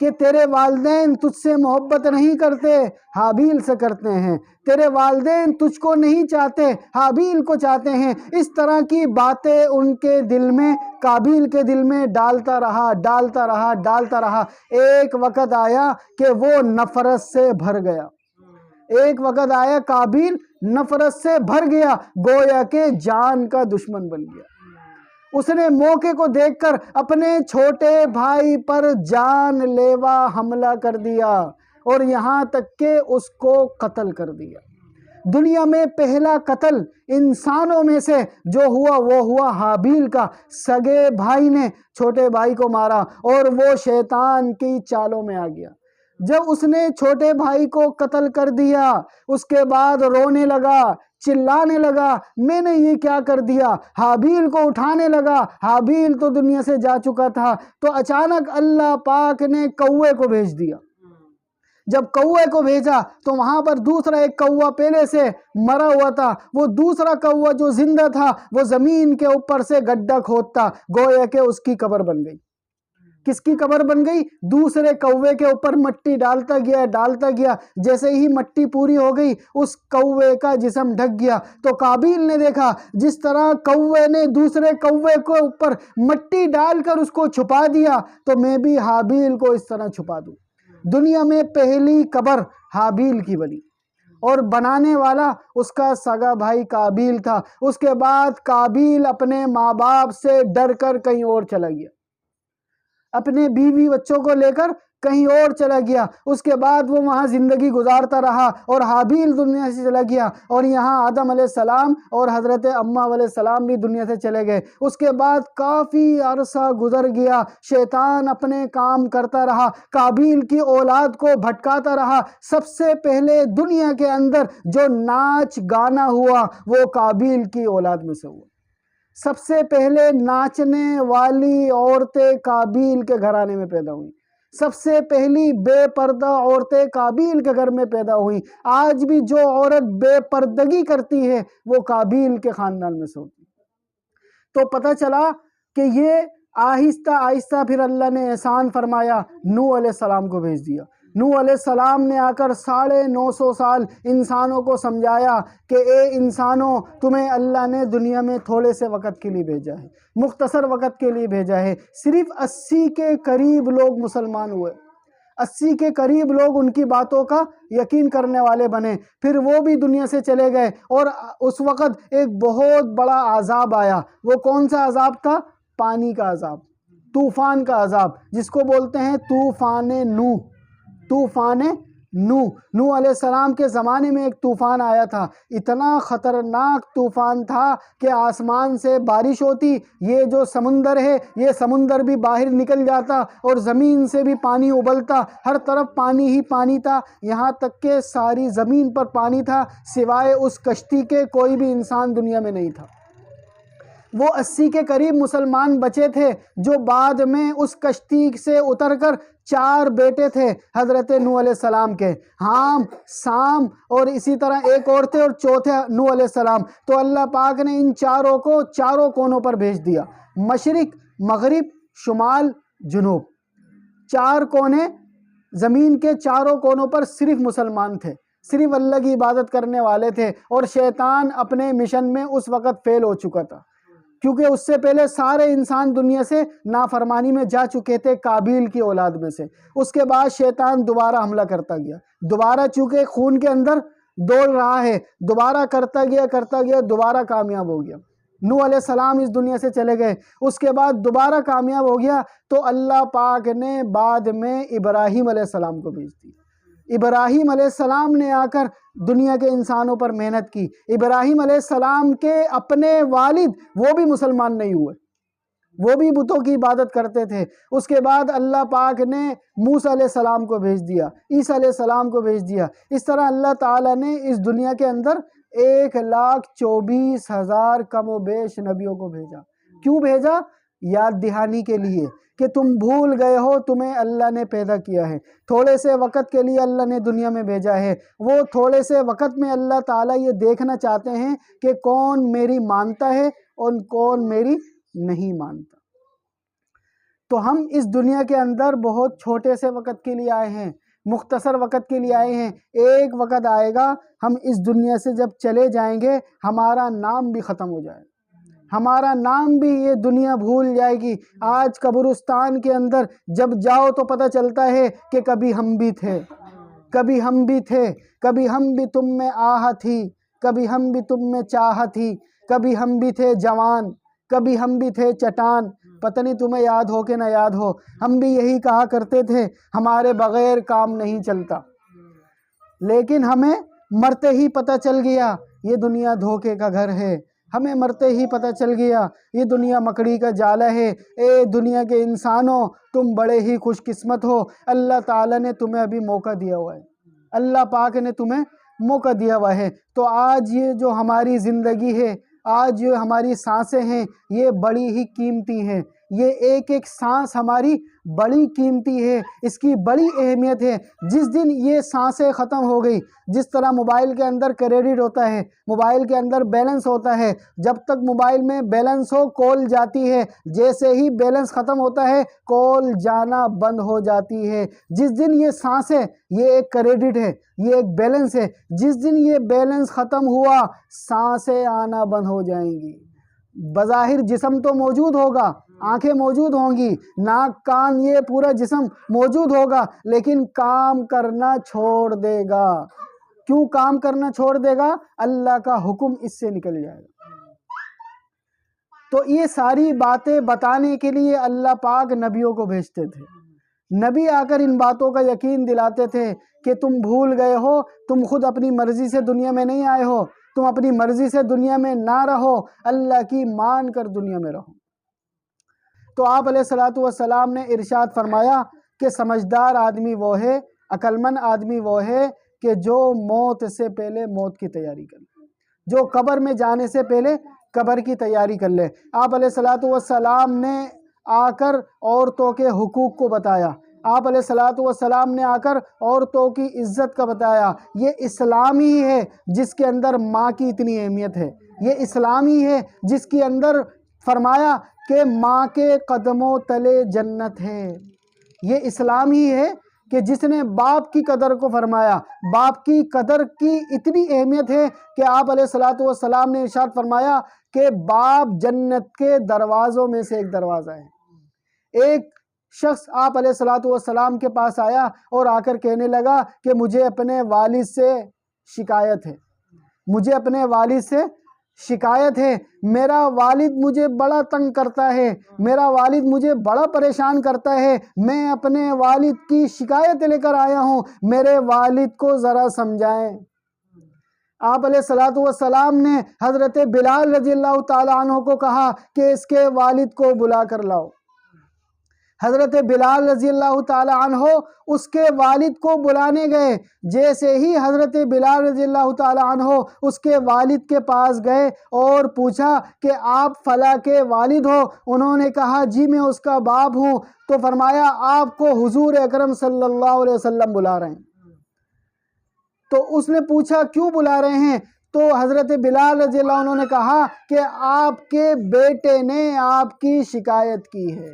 [SPEAKER 1] کہ تیرے والدین تجھ سے محبت نہیں کرتے، حابیل سے کرتے ہیں، تیرے والدین تجھ کو نہیں چاہتے، حابیل کو چاہتے ہیں۔ اس طرح کی باتیں ان کے دل میں، قابیل کے دل میں ڈالتا رہا۔ ایک وقت آیا کہ وہ نفرت سے بھر گیا، ایک وقت آیا قابیل نفرت سے بھر گیا، گویا کہ جان کا دشمن بن گیا۔ اس نے موقع کو دیکھ کر اپنے چھوٹے بھائی پر جان لیوا حملہ کر دیا اور یہاں تک کہ اس کو قتل کر دیا۔ دنیا میں پہلا قتل انسانوں میں سے جو ہوا وہ ہوا حابیل کا۔ سگے بھائی نے چھوٹے بھائی کو مارا اور وہ شیطان کی چالوں میں آ گیا۔ جب اس نے چھوٹے بھائی کو قتل کر دیا، اس کے بعد رونے لگا، چلانے لگا، میں نے یہ کیا کر دیا، حابیل کو اٹھانے لگا۔ حابیل تو دنیا سے جا چکا تھا، تو اچانک اللہ پاک نے کوے کو بھیج دیا۔ جب کوے کو بھیجا تو وہاں پر دوسرا ایک کوا پہلے سے مرا ہوا تھا، وہ دوسرا کوا جو زندہ تھا وہ زمین کے اوپر سے گڈھا کھودتا، گویا کہ اس کی قبر بن گئی۔ کس کی قبر بن گئی؟ دوسرے کوے کے اوپر مٹی ڈالتا گیا، جیسے ہی مٹی پوری ہو گئی اس کوے کا جسم ڈھک گیا۔ تو قابیل نے دیکھا جس طرح کوے نے دوسرے کوے کے اوپر مٹی ڈال کر اس کو چھپا دیا، تو میں بھی حابیل کو اس طرح چھپا دوں۔ دنیا میں پہلی قبر حابیل کی بنی اور بنانے والا اس کا سگا بھائی قابیل تھا۔ اس کے بعد قابیل اپنے ماں باپ سے ڈر کر کہیں اور چلا گیا، اپنے بیوی بچوں کو لے کر کہیں اور چلا گیا۔ اس کے بعد وہ وہاں زندگی گزارتا رہا اور حابیل دنیا سے چلا گیا، اور یہاں آدم علیہ السلام اور حضرت اماں علیہ السلام بھی دنیا سے چلے گئے۔ اس کے بعد کافی عرصہ گزر گیا، شیطان اپنے کام کرتا رہا، قابیل کی اولاد کو بھٹکاتا رہا۔ سب سے پہلے دنیا کے اندر جو ناچ گانا ہوا وہ قابیل کی اولاد میں سے ہوا۔ سب سے پہلے ناچنے والی عورتیں قابیل کے گھرانے میں پیدا ہوئیں، سب سے پہلی بے پردہ عورتیں قابیل کے گھر میں پیدا ہوئیں۔ آج بھی جو عورت بے پردگی کرتی ہے وہ قابیل کے خاندان میں سے ہوتی ہے۔ تو پتہ چلا کہ یہ آہستہ آہستہ پھر اللہ نے احسان فرمایا، نوح علیہ السلام کو بھیج دیا۔ نوح علیہ السلام نے آ کر 950 سال انسانوں کو سمجھایا کہ اے انسانوں، تمہیں اللہ نے دنیا میں تھوڑے سے وقت کے لیے بھیجا ہے، مختصر وقت کے لیے بھیجا ہے۔ صرف 80 کے قریب لوگ مسلمان ہوئے، 80 کے قریب لوگ ان کی باتوں کا یقین کرنے والے بنے، پھر وہ بھی دنیا سے چلے گئے۔ اور اس وقت ایک بہت بڑا عذاب آیا۔ وہ کون سا عذاب تھا؟ پانی کا عذاب، طوفان کا عذاب، جس کو بولتے ہیں طوفان نوح۔ طوفان نوح علیہ السلام کے زمانے میں ایک طوفان آیا تھا، اتنا خطرناک طوفان تھا کہ آسمان سے بارش ہوتی، یہ جو سمندر ہے یہ سمندر بھی باہر نکل جاتا اور زمین سے بھی پانی ابلتا، ہر طرف پانی ہی پانی تھا، یہاں تک کہ ساری زمین پر پانی تھا، سوائے اس کشتی کے کوئی بھی انسان دنیا میں نہیں تھا۔ وہ 80 کے قریب مسلمان بچے تھے جو بعد میں اس کشتی سے اتر کر 4 بیٹے تھے حضرت نوح علیہ السلام کے، حام، سام اور اسی طرح ایک اور تھے، اور چوتھے نوح علیہ السلام۔ تو اللہ پاک نے ان چاروں کو چاروں کونوں پر بھیج دیا، مشرق، مغرب، شمال، جنوب، 4 کونے زمین کے چاروں کونوں پر صرف مسلمان تھے، صرف اللہ کی عبادت کرنے والے تھے، اور شیطان اپنے مشن میں اس وقت فیل ہو چکا تھا، کیونکہ اس سے پہلے سارے انسان دنیا سے نافرمانی میں جا چکے تھے قابیل کی اولاد میں سے۔ اس کے بعد شیطان دوبارہ حملہ کرتا گیا، دوبارہ چونکہ خون کے اندر دوڑ رہا ہے، دوبارہ کرتا گیا، دوبارہ کامیاب ہو گیا۔ نوح علیہ السلام اس دنیا سے چلے گئے، اس کے بعد دوبارہ کامیاب ہو گیا، تو اللہ پاک نے بعد میں ابراہیم علیہ السلام کو بھیج دیا۔ ابراہیم علیہ السلام نے آ کر دنیا کے انسانوں پر محنت کی۔ ابراہیم علیہ السلام کے اپنے والد وہ بھی مسلمان نہیں ہوئے، وہ بھی بتوں کی عبادت کرتے تھے۔ اس کے بعد اللہ پاک نے موسیٰ علیہ السلام کو بھیج دیا، عیسیٰ علیہ السلام کو بھیج دیا۔ اس طرح اللہ تعالیٰ نے اس دنیا کے اندر 1,24,000 کم و بیش نبیوں کو بھیجا۔ کیوں بھیجا؟ یاد دہانی کے لیے کہ تم بھول گئے ہو تمہیں اللہ نے پیدا کیا ہے، تھوڑے سے وقت کے لیے اللہ نے دنیا میں بھیجا ہے۔ وہ تھوڑے سے وقت میں اللہ تعالیٰ یہ دیکھنا چاہتے ہیں کہ کون میری مانتا ہے اور کون میری نہیں مانتا۔ تو ہم اس دنیا کے اندر بہت چھوٹے سے وقت کے لیے آئے ہیں، مختصر وقت کے لیے آئے ہیں۔ ایک وقت آئے گا ہم اس دنیا سے جب چلے جائیں گے ہمارا نام بھی ختم ہو جائے گا، ہمارا نام بھی یہ دنیا بھول جائے گی۔ آج قبرستان کے اندر جب جاؤ تو پتہ چلتا ہے کہ کبھی ہم بھی تھے، کبھی ہم بھی تھے، کبھی ہم بھی تم میں آہ تھی، کبھی ہم بھی تم میں چاہ تھی، کبھی ہم بھی تھے جوان، کبھی ہم بھی تھے چٹان۔ پتہ نہیں تمہیں یاد ہو کہ نہ یاد ہو، ہم بھی یہی کہا کرتے تھے ہمارے بغیر کام نہیں چلتا، لیکن ہمیں مرتے ہی پتہ چل گیا یہ دنیا دھوکے کا گھر ہے۔ ہمیں مرتے ہی پتہ چل گیا یہ دنیا مکڑی کا جالا ہے۔ اے دنیا کے انسانوں تم بڑے ہی خوش قسمت ہو، اللہ تعالیٰ نے تمہیں ابھی موقع دیا ہوا ہے، اللہ پاک نے تمہیں موقع دیا ہوا ہے۔ تو آج یہ جو ہماری زندگی ہے، آج جو ہماری سانسیں ہیں، یہ بڑی ہی قیمتی ہیں۔ یہ ایک ایک سانس ہماری بڑی قیمتی ہے، اس کی بڑی اہمیت ہے۔ جس دن یہ سانسیں ختم ہو گئی، جس طرح موبائل کے اندر کریڈٹ ہوتا ہے، موبائل کے اندر بیلنس ہوتا ہے، جب تک موبائل میں بیلنس ہو کال جاتی ہے، جیسے ہی بیلنس ختم ہوتا ہے کال جانا بند ہو جاتی ہے۔ جس دن یہ سانسیں، یہ ایک کریڈٹ ہے، یہ ایک بیلنس ہے، جس دن یہ بیلنس ختم ہوا سانسیں آنا بند ہو جائیں گی۔ بظاہر جسم تو موجود ہوگا، آنکھیں موجود ہوں گی، ناک کان یہ پورا جسم موجود ہوگا، لیکن کام کرنا چھوڑ دے گا۔ کیوں کام کرنا چھوڑ دے گا؟ اللہ کا حکم اس سے نکل جائے گا۔ تو یہ ساری باتیں بتانے کے لیے اللہ پاک نبیوں کو بھیجتے تھے۔ نبی آ کر ان باتوں کا یقین دلاتے تھے کہ تم بھول گئے ہو، تم خود اپنی مرضی سے دنیا میں نہیں آئے ہو، تم اپنی مرضی سے دنیا میں نہ رہو، اللہ کی مان کر دنیا میں رہو۔ تو آپ علیہ السلام نے ارشاد فرمایا کہ سمجھدار آدمی وہ ہے، عقل مند آدمی وہ ہے کہ جو موت سے پہلے موت کی تیاری کر لے، جو قبر میں جانے سے پہلے قبر کی تیاری کر لے۔ آپ علیہ السلام نے آ کر عورتوں کے حقوق کو بتایا، آپ علیہ السلام نے آ کر عورتوں کی عزت کا بتایا۔ یہ اسلام ہی ہے جس کے اندر ماں کی اتنی اہمیت ہے، یہ اسلام ہی ہے جس کے اندر فرمایا کہ ماں کے قدموں تلے جنت ہے۔ یہ اسلام ہی ہے کہ جس نے باپ کی قدر کو فرمایا۔ باپ کی قدر کی اتنی اہمیت ہے کہ آپ علیہ السلام نے ارشاد فرمایا کہ باپ جنت کے دروازوں میں سے ایک دروازہ ہے۔ ایک شخص آپ علیہ السلام کے پاس آیا اور آ کر کہنے لگا کہ مجھے اپنے والد سے شکایت ہے، مجھے اپنے والد سے شکایت ہے، میرا والد مجھے بڑا تنگ کرتا ہے، میرا والد مجھے بڑا پریشان کرتا ہے، میں اپنے والد کی شکایت لے کر آیا ہوں، میرے والد کو ذرا سمجھائیں۔ آپ علیہ السلام نے حضرت بلال رضی اللہ تعالیٰ عنہ کو کہا کہ اس کے والد کو بلا کر لاؤ۔ حضرت بلال رضی اللہ تعالیٰ عنہ اس کے والد کو بلانے گئے۔ جیسے ہی حضرت بلال رضی اللہ تعالیٰ عنہ اس کے والد کے پاس گئے اور پوچھا کہ آپ فلاں کے والد ہو؟ انہوں نے کہا جی میں اس کا باپ ہوں۔ تو فرمایا آپ کو حضور اکرم صلی اللہ علیہ وسلم بلا رہے ہیں۔ تو اس نے پوچھا کیوں بلا رہے ہیں؟ تو حضرت بلال رضی اللہ عنہ نے کہا کہ آپ کے بیٹے نے آپ کی شکایت کی ہے،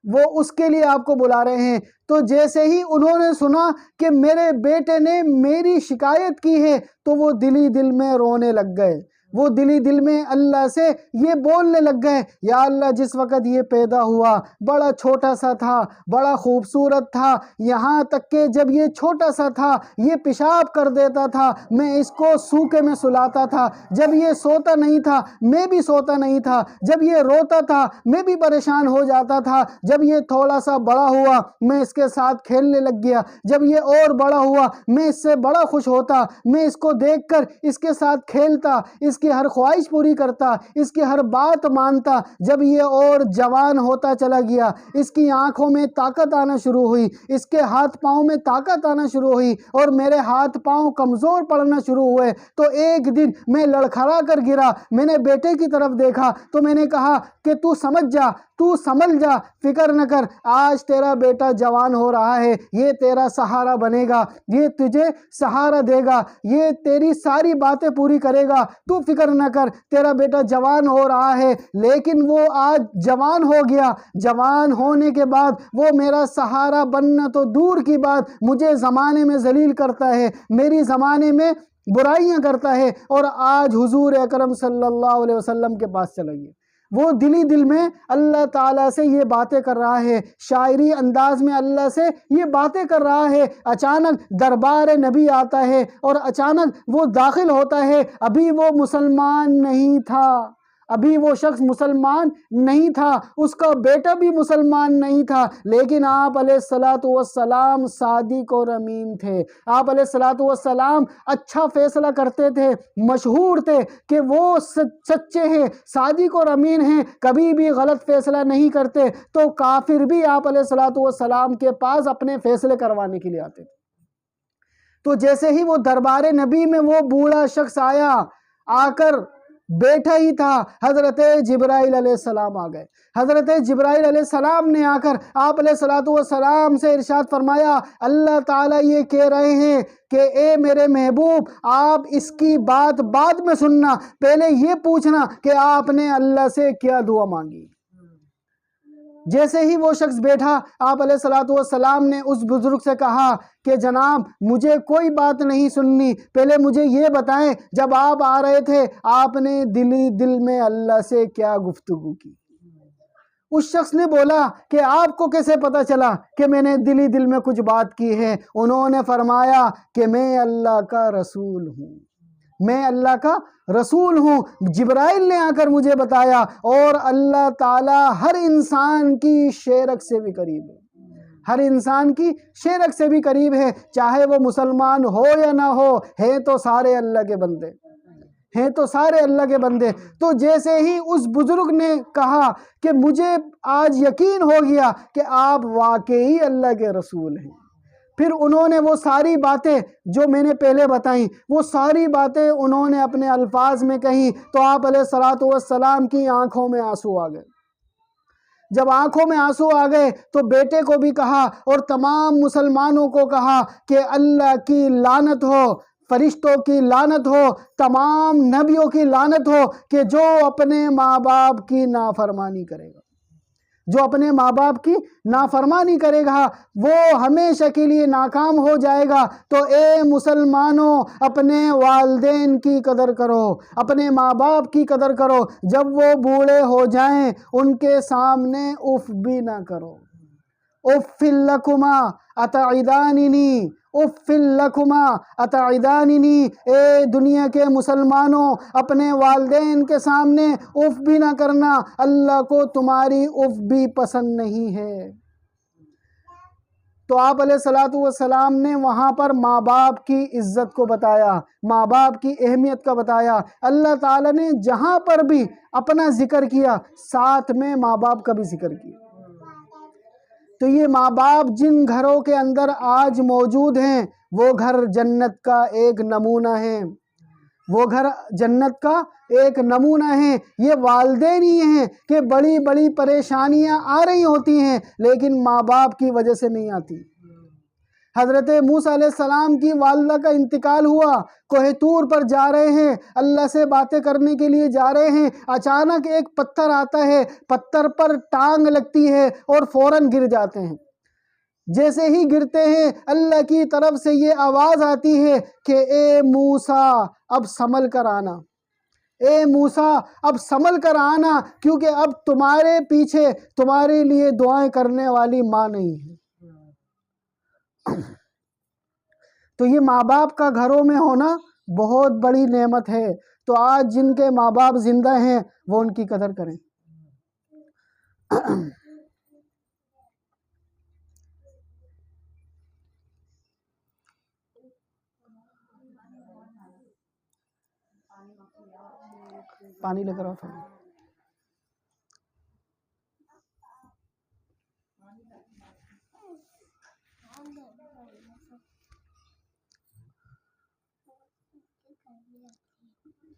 [SPEAKER 1] وہ اس کے لیے آپ کو بلا رہے ہیں۔ تو جیسے ہی انہوں نے سنا کہ میرے بیٹے نے میری شکایت کی ہے تو وہ دل ہی دل میں رونے لگ گئے، وہ دل ہی دل میں اللہ سے یہ بولنے لگ گئے یا اللہ جس وقت یہ پیدا ہوا بڑا چھوٹا سا تھا، بڑا خوبصورت تھا، یہاں تک کہ جب یہ چھوٹا سا تھا یہ پیشاب کر دیتا تھا، میں اس کو سوکے میں سلاتا تھا، جب یہ سوتا نہیں تھا میں بھی سوتا نہیں تھا، جب یہ روتا تھا میں بھی پریشان ہو جاتا تھا، جب یہ تھوڑا سا بڑا ہوا میں اس کے ساتھ کھیلنے لگ گیا، جب یہ اور بڑا ہوا میں اس سے بڑا خوش ہوتا، میں اس کو دیکھ کر اس کے ساتھ کھیلتا، اس کی ہر خواہش پوری کرتا، اس کی ہر بات مانتا۔ جب یہ اور جوان ہوتا چلا گیا، اس کی آنکھوں میں طاقت آنا شروع ہوئی، اس کے ہاتھ پاؤں میں طاقت آنا شروع ہوئی، اور میرے ہاتھ پاؤں کمزور پڑنا شروع ہوئے۔ تو ایک دن میں لڑکھڑا کر گرا، میں نے بیٹے کی طرف دیکھا تو میں نے کہا کہ تو سمجھ جا، تو سنبھل جا، فکر نہ کر، آج تیرا بیٹا جوان ہو رہا ہے، یہ تیرا سہارا بنے گا، یہ تجھے سہارا دے گا، یہ تیری ساری باتیں پوری کرے گا، تو فکر نہ کر، تیرا بیٹا جوان ہو رہا ہے۔ لیکن وہ آج جوان ہو گیا، جوان ہونے کے بعد وہ میرا سہارا بننا تو دور کی بات، مجھے زمانے میں ذلیل کرتا ہے، میری زمانے میں برائیاں کرتا ہے، اور آج حضور اکرم صلی اللہ علیہ وسلم کے پاس چلا گیا۔ وہ دلی دل میں اللہ تعالیٰ سے یہ باتیں کر رہا ہے، شاعری انداز میں اللہ سے یہ باتیں کر رہا ہے۔ اچانک دربار نبی آتا ہے اور اچانک وہ داخل ہوتا ہے۔ ابھی وہ مسلمان نہیں تھا، ابھی وہ شخص مسلمان نہیں تھا، اس کا بیٹا بھی مسلمان نہیں تھا، لیکن آپ علیہ السلام صادق اور امین تھے۔ آپ علیہ السلام اچھا فیصلہ کرتے تھے، مشہور تھے کہ وہ سچے ہیں، صادق اور امین ہیں، کبھی بھی غلط فیصلہ نہیں کرتے۔ تو کافر بھی آپ علیہ السلام کے پاس اپنے فیصلے کروانے کے لیے آتے تھے۔ تو جیسے ہی وہ دربار نبی میں وہ بوڑھا شخص آیا، آ کر بیٹھا ہی تھا، حضرت جبرائیل علیہ السلام آ گئے۔ حضرت جبرائیل علیہ السلام نے آ کر آپ علیہ السلام سے ارشاد فرمایا، اللہ تعالیٰ یہ کہہ رہے ہیں کہ اے میرے محبوب، آپ اس کی بات بعد میں سننا، پہلے یہ پوچھنا کہ آپ نے اللہ سے کیا دعا مانگی۔ جیسے ہی وہ شخص بیٹھا، آپ علیہ السلام نے اس بزرگ سے کہا کہ جناب مجھے کوئی بات نہیں سننی، پہلے مجھے یہ بتائیں جب آپ آ رہے تھے آپ نے دل میں اللہ سے کیا گفتگو کی؟ اس شخص نے بولا کہ آپ کو کیسے پتا چلا کہ میں نے دل میں کچھ بات کی ہے؟ انہوں نے فرمایا کہ میں اللہ کا رسول ہوں، میں اللہ کا رسول ہوں، جبرائیل نے آ کر مجھے بتایا، اور اللہ تعالیٰ ہر انسان کی شیرک سے بھی قریب ہے، ہر انسان کی شیرک سے بھی قریب ہے، چاہے وہ مسلمان ہو یا نہ ہو، ہیں تو سارے اللہ کے بندے، ہیں تو سارے اللہ کے بندے۔ تو جیسے ہی اس بزرگ نے کہا کہ مجھے آج یقین ہو گیا کہ آپ واقعی اللہ کے رسول ہیں، پھر انہوں نے وہ ساری باتیں جو میں نے پہلے بتائیں، وہ ساری باتیں انہوں نے اپنے الفاظ میں کہیں، تو آپ علیہ السلام کی آنکھوں میں آنسو آ گئے۔ جب آنکھوں میں آنسو آ گئے تو بیٹے کو بھی کہا اور تمام مسلمانوں کو کہا کہ اللہ کی لعنت ہو، فرشتوں کی لعنت ہو، تمام نبیوں کی لعنت ہو کہ جو اپنے ماں باپ کی نافرمانی کرے گا، جو اپنے ماں باپ کی نافرمانی کرے گا وہ ہمیشہ کے لیے ناکام ہو جائے گا۔ تو اے مسلمانوں، اپنے والدین کی قدر کرو، اپنے ماں باپ کی قدر کرو، جب وہ بوڑھے ہو جائیں ان کے سامنے اف بھی نہ کرو۔ اف لکما اتعداننی، اف لکما اتعداننی، اے دنیا کے مسلمانوں اپنے والدین کے سامنے اف بھی نہ کرنا، اللہ کو تمہاری اف بھی پسند نہیں ہے۔ تو آپ علیہ السلام نے وہاں پر ماں باپ کی عزت کو بتایا، ماں باپ کی اہمیت کا بتایا۔ اللہ تعالیٰ نے جہاں پر بھی اپنا ذکر کیا ساتھ میں ماں باپ کا بھی ذکر کیا۔ تو یہ ماں باپ جن گھروں کے اندر آج موجود ہیں وہ گھر جنت کا ایک نمونہ ہے، وہ گھر جنت کا ایک نمونہ ہے۔ یہ والدین ہی ہیں کہ بڑی بڑی پریشانیاں آ رہی ہوتی ہیں لیکن ماں باپ کی وجہ سے نہیں آتی۔ حضرت موسیٰ علیہ السلام کی والدہ کا انتقال ہوا، کوہ طور پر جا رہے ہیں، اللہ سے باتیں کرنے کے لیے جا رہے ہیں، اچانک ایک پتھر آتا ہے، پتھر پر ٹانگ لگتی ہے اور فوراً گر جاتے ہیں۔ جیسے ہی گرتے ہیں اللہ کی طرف سے یہ آواز آتی ہے کہ اے موسیٰ اب سنبھل کر آنا، اے موسیٰ اب سنبھل کر آنا، کیونکہ اب تمہارے پیچھے تمہارے لیے دعائیں کرنے والی ماں نہیں ہے۔ تو یہ ماں باپ کا گھروں میں ہونا بہت بڑی نعمت ہے۔ تو آج جن کے ماں باپ زندہ ہیں وہ ان کی قدر کریں۔ پانی لے کر آؤ تھوڑا.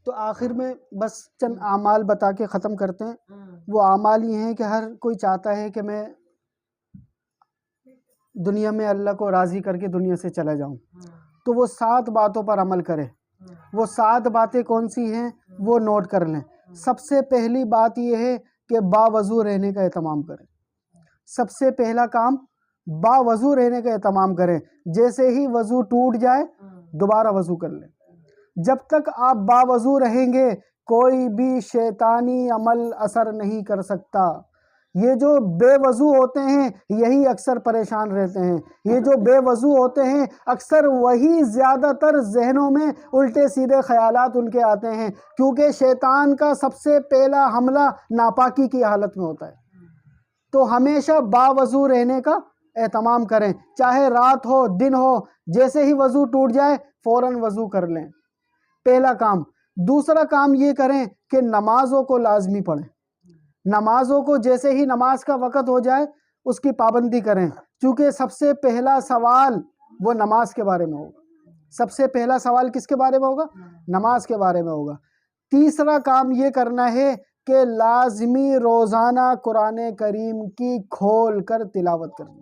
[SPEAKER 1] تو آخر میں بس چند اعمال بتا کے ختم کرتے ہیں. وہ اعمال یہ ہیں کہ ہر کوئی چاہتا ہے کہ میں دنیا میں اللہ کو راضی کر کے دنیا سے چلا جاؤں. تو وہ 7 باتوں پر عمل کرے. وہ 7 باتیں کون سی ہیں وہ نوٹ کر لیں. سب سے پہلی بات یہ ہے کہ باوضو رہنے کا اہتمام کریں. سب سے پہلا کام باوضو رہنے کا اہتمام کریں. جیسے ہی وضو ٹوٹ جائے دوبارہ وضو کر لیں. جب تک آپ باوضو رہیں گے کوئی بھی شیطانی عمل اثر نہیں کر سکتا. یہ جو بے وضو ہوتے ہیں یہی اکثر پریشان رہتے ہیں. یہ جو بے وضو ہوتے ہیں اکثر وہی زیادہ تر ذہنوں میں الٹے سیدھے خیالات ان کے آتے ہیں، کیونکہ شیطان کا سب سے پہلا حملہ ناپاکی کی حالت میں ہوتا ہے. تو ہمیشہ باوضو رہنے کا اہتمام کریں، چاہے رات ہو دن ہو. جیسے ہی وضو ٹوٹ جائے فوراً وضو کر لیں. پہلا کام. دوسرا کام یہ کریں کہ نمازوں کو لازمی پڑھیں. نمازوں کو جیسے ہی نماز کا وقت ہو جائے اس کی پابندی کریں، چونکہ سب سے پہلا سوال وہ نماز کے بارے میں ہوگا. سب سے پہلا سوال کس کے بارے میں ہوگا؟ نماز کے بارے میں ہوگا. تیسرا کام یہ کرنا ہے کہ لازمی روزانہ قرآن کریم کی کھول کر تلاوت کرنی.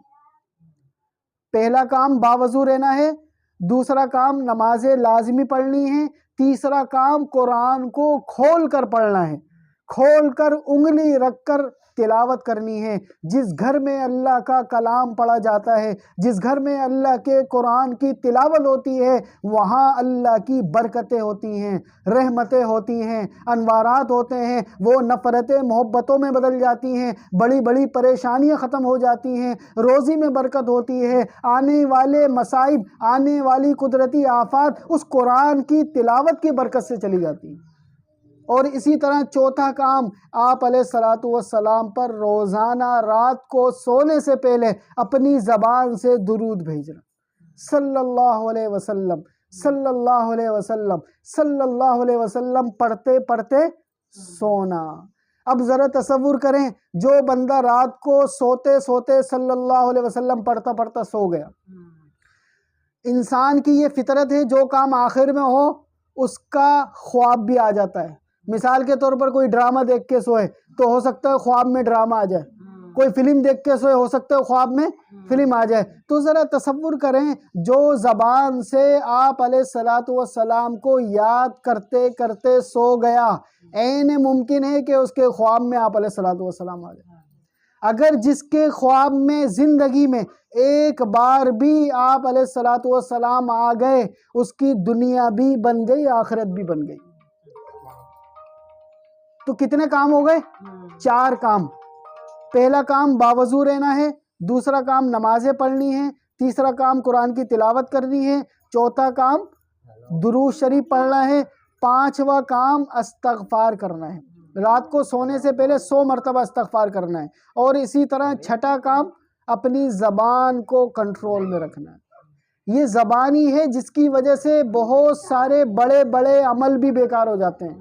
[SPEAKER 1] پہلا کام باوضو رہنا ہے، دوسرا کام نمازیں لازمی پڑھنی ہیں، تیسرا کام قرآن کو کھول کر پڑھنا ہے. کھول کر انگلی رکھ کر تلاوت کرنی ہے. جس گھر میں اللہ کا کلام پڑھا جاتا ہے، جس گھر میں اللہ کے قرآن کی تلاوت ہوتی ہے، وہاں اللہ کی برکتیں ہوتی ہیں، رحمتیں ہوتی ہیں، انوارات ہوتے ہیں. وہ نفرتیں محبتوں میں بدل جاتی ہیں، بڑی بڑی پریشانیاں ختم ہو جاتی ہیں، روزی میں برکت ہوتی ہے. آنے والے مصائب، آنے والی قدرتی آفات اس قرآن کی تلاوت کی برکت سے چلی جاتی ہیں. اور اسی طرح چوتھا کام، آپ علیہ الصلوۃ والسلام پر روزانہ رات کو سونے سے پہلے اپنی زبان سے درود بھیجنا. صلی اللہ علیہ وسلم، صلی اللہ علیہ وسلم، صلی اللہ علیہ وسلم پڑھتے پڑھتے سونا. اب ذرا تصور کریں جو بندہ رات کو سوتے سوتے صلی اللہ علیہ وسلم پڑھتا پڑھتا سو گیا. انسان کی یہ فطرت ہے جو کام آخر میں ہو اس کا خواب بھی آ جاتا ہے. مثال کے طور پر کوئی ڈرامہ دیکھ کے سوئے تو ہو سکتا ہے خواب میں ڈرامہ آ جائے. کوئی فلم دیکھ کے سوئے ہو سکتا ہے خواب میں فلم آ جائے. تو ذرا تصور کریں جو زبان سے آپ علیہ الصلوۃ والسلام کو یاد کرتے کرتے سو گیا، عین ممکن ہے کہ اس کے خواب میں آپ علیہ الصلوۃ والسلام آ جائے. اگر جس کے خواب میں زندگی میں ایک بار بھی آپ علیہ الصلوۃ والسلام آ گئے اس کی دنیا بھی بن گئی، آخرت بھی بن گئی. تو کتنے کام ہو گئے؟ 4 کام. پہلا کام باوضو رہنا ہے، دوسرا کام نمازیں پڑھنی ہیں، تیسرا کام قرآن کی تلاوت کرنی ہے، چوتھا کام درود شریف پڑھنا ہے، پانچواں کام استغفار کرنا ہے. رات کو سونے سے پہلے 100 مرتبہ استغفار کرنا ہے. اور اسی طرح چھٹا کام اپنی زبان کو کنٹرول میں رکھنا ہے. یہ زبان ہی ہے جس کی وجہ سے بہت سارے بڑے بڑے عمل بھی بیکار ہو جاتے ہیں.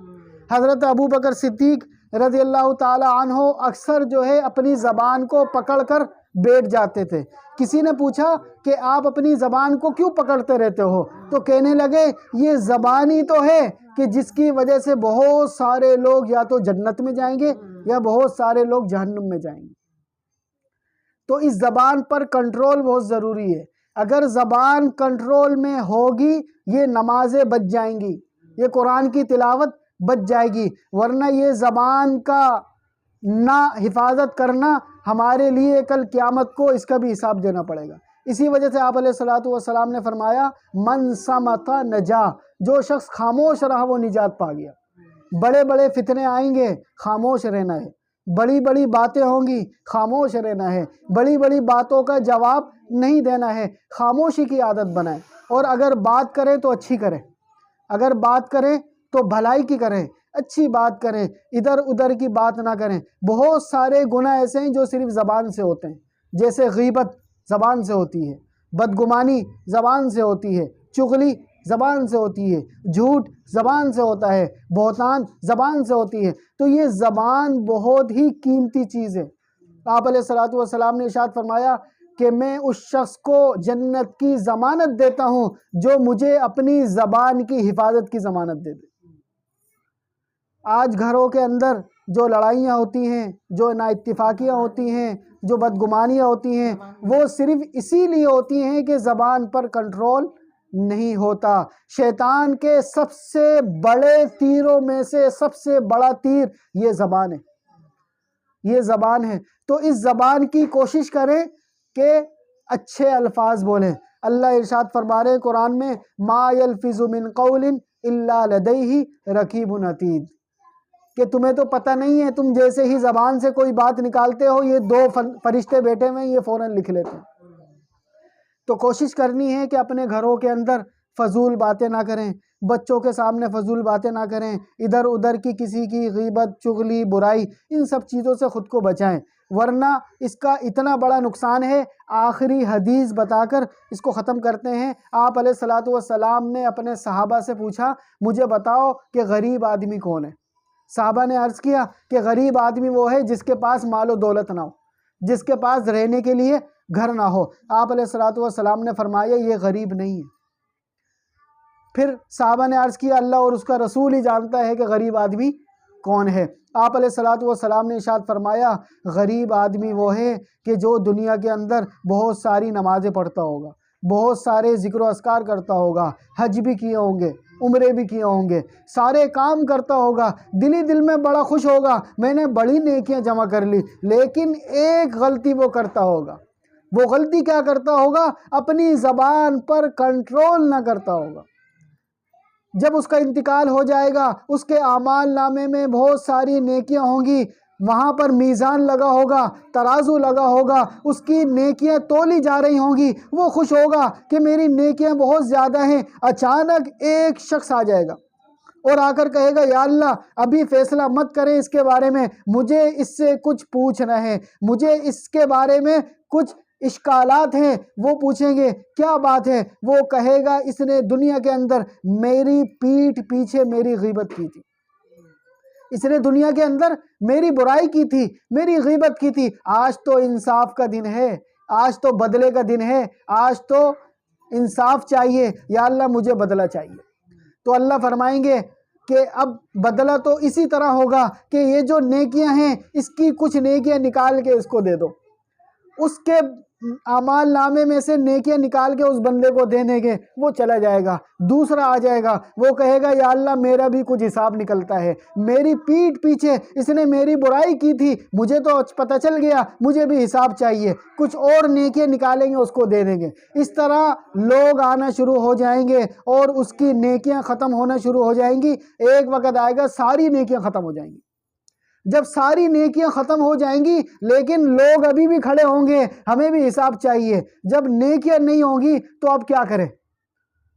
[SPEAKER 1] حضرت ابو بکر صدیق رضی اللہ تعالی عنہ اکثر جو ہے اپنی زبان کو پکڑ کر بیٹھ جاتے تھے. کسی نے پوچھا کہ آپ اپنی زبان کو کیوں پکڑتے رہتے ہو؟ تو کہنے لگے یہ زبان ہی تو ہے کہ جس کی وجہ سے بہت سارے لوگ یا تو جنت میں جائیں گے یا بہت سارے لوگ جہنم میں جائیں گے. تو اس زبان پر کنٹرول بہت ضروری ہے. اگر زبان کنٹرول میں ہوگی یہ نمازیں بچ جائیں گی، یہ قرآن کی تلاوت بچ جائے گی. ورنہ یہ زبان کا نہ حفاظت کرنا ہمارے لیے کل قیامت کو اس کا بھی حساب دینا پڑے گا. اسی وجہ سے آپ علیہ الصلوۃ والسلام نے فرمایا من صمت نجا، جو شخص خاموش رہا وہ نجات پا گیا. بڑے بڑے فتنے آئیں گے، خاموش رہنا ہے. بڑی بڑی باتیں ہوں گی، خاموش رہنا ہے. بڑی بڑی باتوں کا جواب نہیں دینا ہے، خاموشی کی عادت بنائیں. اور اگر بات کریں تو اچھی کریں، اگر بات کریں تو بھلائی کی کریں، اچھی بات کریں، ادھر ادھر کی بات نہ کریں. بہت سارے گناہ ایسے ہیں جو صرف زبان سے ہوتے ہیں، جیسے غیبت زبان سے ہوتی ہے، بدگمانی زبان سے ہوتی ہے، چغلی زبان سے ہوتی ہے، جھوٹ زبان سے ہوتا ہے، بہتان زبان سے ہوتی ہے۔ تو یہ زبان بہت ہی قیمتی چیز ہے۔ آپ علیہ الصلوۃ والسلام نے ارشاد فرمایا کہ میں اس شخص کو جنت کی ضمانت دیتا ہوں جو مجھے اپنی زبان کی حفاظت کی ضمانت دے دے۔ آج گھروں کے اندر جو لڑائیاں ہوتی ہیں، جو نا اتفاقیاں ہوتی ہیں، جو بدگمانیاں ہوتی ہیں، وہ صرف اسی لیے ہوتی ہیں کہ زبان پر کنٹرول نہیں ہوتا۔ شیطان کے سب سے بڑے تیروں میں سے سب سے بڑا تیر یہ زبان ہے، یہ زبان ہے۔ تو اس زبان کی کوشش کریں کہ اچھے الفاظ بولیں۔ اللہ ارشاد فرما رہے ہیں قرآن میں، ما یلفظ من قول الا لدیہ رقیب عتید، کہ تمہیں تو پتہ نہیں ہے، تم جیسے ہی زبان سے کوئی بات نکالتے ہو یہ دو فرشتے بیٹھے ہوئے ہیں، یہ فوراً لکھ لیتے ہیں۔ تو کوشش کرنی ہے کہ اپنے گھروں کے اندر فضول باتیں نہ کریں، بچوں کے سامنے فضول باتیں نہ کریں، ادھر ادھر کی کسی کی غیبت، چغلی، برائی، ان سب چیزوں سے خود کو بچائیں، ورنہ اس کا اتنا بڑا نقصان ہے۔ آخری حدیث بتا کر اس کو ختم کرتے ہیں۔ آپ علیہ الصلوۃ والسلام نے اپنے صحابہ سے پوچھا، مجھے بتاؤ کہ غریب آدمی کون ہے؟ صحابہ نے عرض کیا کہ غریب آدمی وہ ہے جس کے پاس مال و دولت نہ ہو، جس کے پاس رہنے کے لیے گھر نہ ہو۔ آپ علیہ الصلوۃ والسلام نے فرمایا یہ غریب نہیں ہے۔ پھر صحابہ نے عرض کیا اللہ اور اس کا رسول ہی جانتا ہے کہ غریب آدمی کون ہے۔ آپ علیہ الصلوۃ والسلام نے ارشاد فرمایا غریب آدمی وہ ہے کہ جو دنیا کے اندر بہت ساری نمازیں پڑھتا ہوگا، بہت سارے ذکر و اذکار کرتا ہوگا، حج بھی کیے ہوں گے، عمرے بھی کیے ہوں گے، سارے کام کرتا ہوگا، دل ہی دل میں بڑا خوش ہوگا میں نے بڑی نیکیاں جمع کر لی، لیکن ایک غلطی وہ کرتا ہوگا۔ وہ غلطی کیا کرتا ہوگا؟ اپنی زبان پر کنٹرول نہ کرتا ہوگا۔ جب اس کا انتقال ہو جائے گا، اس کے اعمال نامے میں بہت ساری نیکیاں ہوں گی، وہاں پر میزان لگا ہوگا، ترازو لگا ہوگا، اس کی نیکیاں تولی جا رہی ہوں گی، وہ خوش ہوگا کہ میری نیکیاں بہت زیادہ ہیں۔ اچانک ایک شخص آ جائے گا اور آ کر کہے گا یا اللہ ابھی فیصلہ مت کریں اس کے بارے میں، مجھے اس سے کچھ پوچھنا ہے، مجھے اس کے بارے میں کچھ اشکالات ہیں۔ وہ پوچھیں گے کیا بات ہے؟ وہ کہے گا اس نے دنیا کے اندر میری پیٹھ پیچھے میری غیبت کی تھی، اس نے دنیا کے اندر میری برائی کی تھی، میری غیبت کی تھی۔ آج تو انصاف کا دن ہے، آج تو بدلے کا دن ہے، آج تو انصاف چاہیے، یا اللہ مجھے بدلہ چاہیے۔ تو اللہ فرمائیں گے کہ اب بدلہ تو اسی طرح ہوگا کہ یہ جو نیکیاں ہیں اس کی کچھ نیکیاں نکال کے اس کو دے دو۔ اس کے اعمال نامے میں سے نیکیاں نکال کے اس بندے کو دے دیں گے، وہ چلا جائے گا۔ دوسرا آ جائے گا، وہ کہے گا یا اللہ میرا بھی کچھ حساب نکلتا ہے، میری پیٹھ پیچھے اس نے میری برائی کی تھی، مجھے تو پتہ چل گیا، مجھے بھی حساب چاہیے۔ کچھ اور نیکیاں نکالیں گے، اس کو دے دیں گے۔ اس طرح لوگ آنا شروع ہو جائیں گے اور اس کی نیکیاں ختم ہونا شروع ہو جائیں گی۔ ایک وقت آئے گا ساری نیکیاں ختم ہو جائیں گی۔ جب ساری نیکیاں ختم ہو جائیں گی لیکن لوگ ابھی بھی کھڑے ہوں گے، ہمیں بھی حساب چاہیے۔ جب نیکیاں نہیں ہوں گی تو اب کیا کریں؟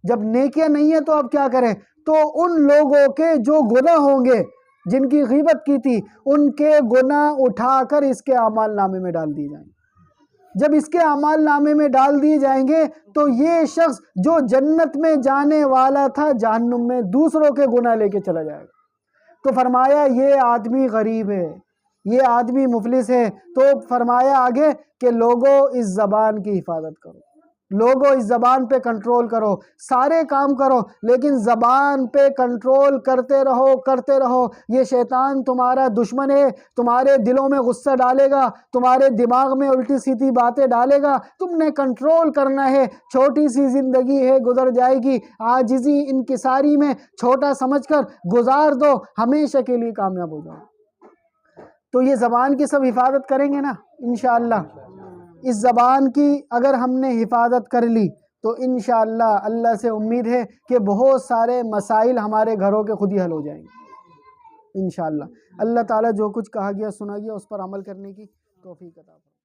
[SPEAKER 1] جب نیکیاں نہیں ہیں تو اب کیا کریں؟ تو ان لوگوں کے جو گناہ ہوں گے جن کی غیبت کی تھی، ان کے گناہ اٹھا کر اس کے اعمال نامے میں ڈال دیے جائیں گے۔ جب اس کے اعمال نامے میں ڈال دیے جائیں گے تو یہ شخص جو جنت میں جانے والا تھا جہنم میں دوسروں کے گناہ لے کے چلا جائے گا۔ تو فرمایا یہ آدمی غریب ہے، یہ آدمی مفلس ہے۔ تو فرمایا آگے کہ لوگوں اس زبان کی حفاظت کرو، لوگوں اس زبان پہ کنٹرول کرو، سارے کام کرو لیکن زبان پہ کنٹرول کرتے رہو کرتے رہو۔ یہ شیطان تمہارا دشمن ہے، تمہارے دلوں میں غصہ ڈالے گا، تمہارے دماغ میں الٹی سیدھی باتیں ڈالے گا، تم نے کنٹرول کرنا ہے۔ چھوٹی سی زندگی ہے، گزر جائے گی، عاجزی انکساری میں چھوٹا سمجھ کر گزار دو، ہمیشہ کے لیے کامیاب ہو جاؤ۔ تو یہ زبان کی سب حفاظت کریں گے نا انشاءاللہ۔ اس زبان کی اگر ہم نے حفاظت کر لی تو انشاءاللہ اللہ سے امید ہے کہ بہت سارے مسائل ہمارے گھروں کے خود ہی حل ہو جائیں گے انشاءاللہ۔ اللہ تعالیٰ جو کچھ کہا گیا سنا گیا اس پر عمل کرنے کی توفیق عطا فرمائے۔